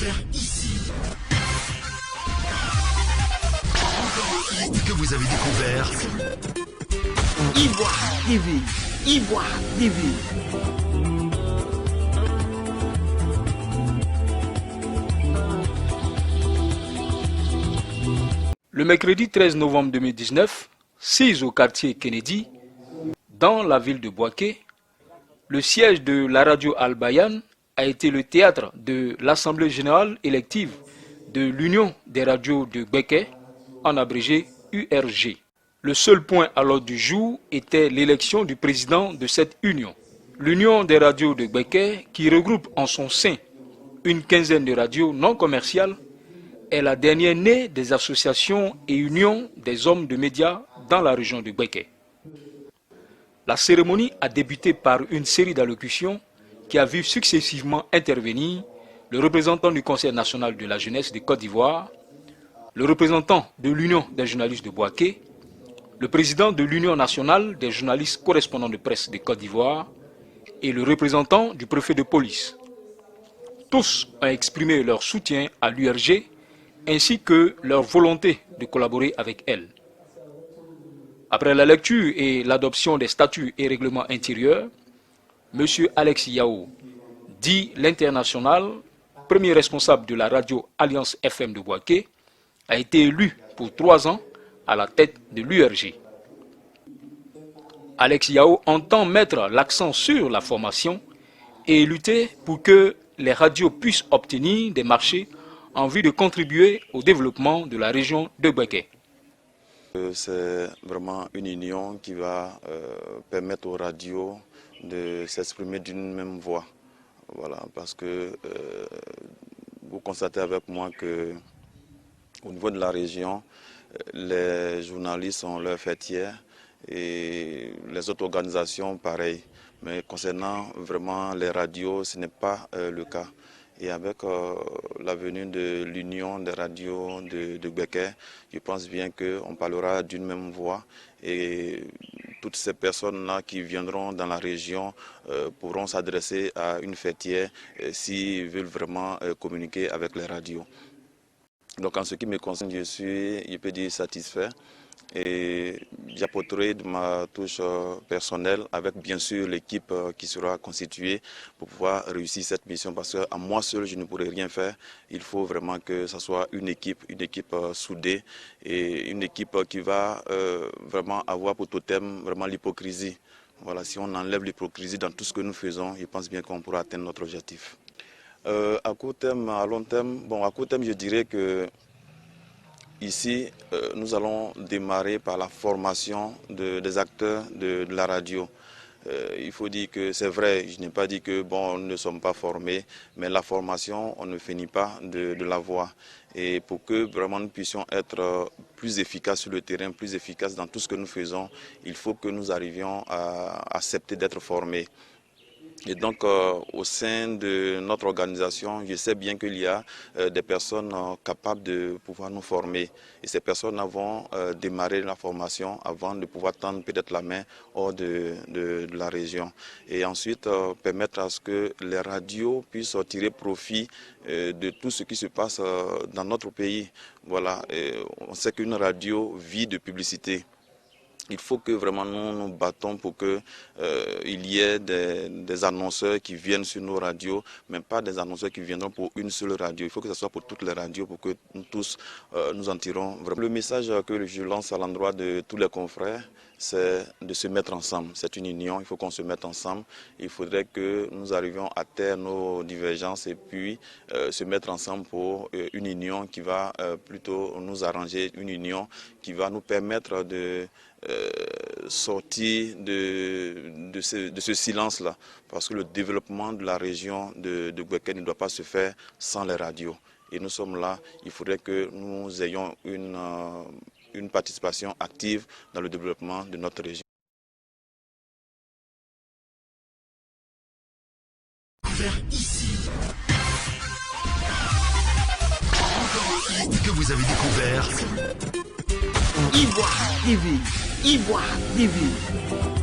faire ici. Que vous avez découvert Ivoire TV. Ivoire TV. Le mercredi 13 novembre 2019, 6 au quartier Kennedy, dans la ville de Bouaké, le siège de la radio Al-Bayan a été le théâtre de l'Assemblée générale élective de l'Union des radios de Gbeke, en abrégé URG. Le seul point à l'ordre du jour était l'élection du président de cette union. L'Union des radios de Gbeke, qui regroupe en son sein une quinzaine de radios non commerciales, est la dernière née des associations et unions des hommes de médias dans la région de Gbeke. La cérémonie a débuté par une série d'allocutions qui a vu successivement intervenir le représentant du Conseil national de la jeunesse de Côte d'Ivoire, le représentant de l'Union des journalistes de Bouaké, le président de l'Union nationale des journalistes correspondants de presse de Côte d'Ivoire et le représentant du préfet de police. Tous ont exprimé leur soutien à l'URG ainsi que leur volonté de collaborer avec elle. Après la lecture et l'adoption des statuts et règlements intérieurs, M. Alex Yao, dit l'International, premier responsable de la radio Alliance FM de Bouaké, a été élu pour 3 ans à la tête de l'URG. Alex Yao entend mettre l'accent sur la formation et lutter pour que les radios puissent obtenir des marchés en vue de contribuer au développement de la région de Bouaké. C'est vraiment une union qui va permettre aux radios de s'exprimer d'une même voix. Voilà, parce que vous constatez avec moi que au niveau de la région, les journalistes ont leur fêtière et les autres organisations pareil. Mais concernant vraiment les radios, ce n'est pas le cas. Et avec la venue de l'Union des radios de Gbeke, je pense bien qu'on parlera d'une même voix et toutes ces personnes-là qui viendront dans la région pourront s'adresser à une fêtière s'ils veulent vraiment communiquer avec les radios. Donc en ce qui me concerne, je peux dire satisfait. Et j'apporterai de ma touche personnelle avec bien sûr l'équipe qui sera constituée pour pouvoir réussir cette mission parce qu'à moi seul je ne pourrai rien faire. Il faut vraiment que ce soit une équipe soudée et une équipe qui va vraiment avoir pour totem vraiment l'hypocrisie. Voilà, si on enlève l'hypocrisie dans tout ce que nous faisons, je pense bien qu'on pourra atteindre notre objectif. À court terme, à long terme, à court terme je dirais que ici, nous allons démarrer par la formation des acteurs de la radio. Il faut dire que c'est vrai, je n'ai pas dit que nous ne sommes pas formés, mais la formation, on ne finit pas de l'avoir. Et pour que vraiment nous puissions être plus efficaces sur le terrain, plus efficaces dans tout ce que nous faisons, il faut que nous arrivions à accepter d'être formés. Et donc, au sein de notre organisation, je sais bien qu'il y a des personnes capables de pouvoir nous former. Et ces personnes vont démarrer la formation avant de pouvoir tendre peut-être la main hors de la région. Et ensuite, permettre à ce que les radios puissent tirer profit de tout ce qui se passe dans notre pays. Voilà, on sait qu'une radio vit de publicité. Il faut que vraiment nous nous battons pour qu'il y ait des annonceurs qui viennent sur nos radios, mais pas des annonceurs qui viendront pour une seule radio. Il faut que ce soit pour toutes les radios pour que nous tous nous en tirons vraiment. Le message que je lance à l'endroit de tous les confrères, c'est de se mettre ensemble. C'est une union, il faut qu'on se mette ensemble. Il faudrait que nous arrivions à taire nos divergences et puis se mettre ensemble pour une union qui va plutôt nous arranger, une union qui va nous permettre de sortir de ce silence-là. Parce que le développement de la région de Gbeke ne doit pas se faire sans les radios. Et nous sommes là, il faudrait que nous ayons une participation active dans le développement de notre région. Ici. Que vous avez découvert Ivoire TV. Ivoire TV.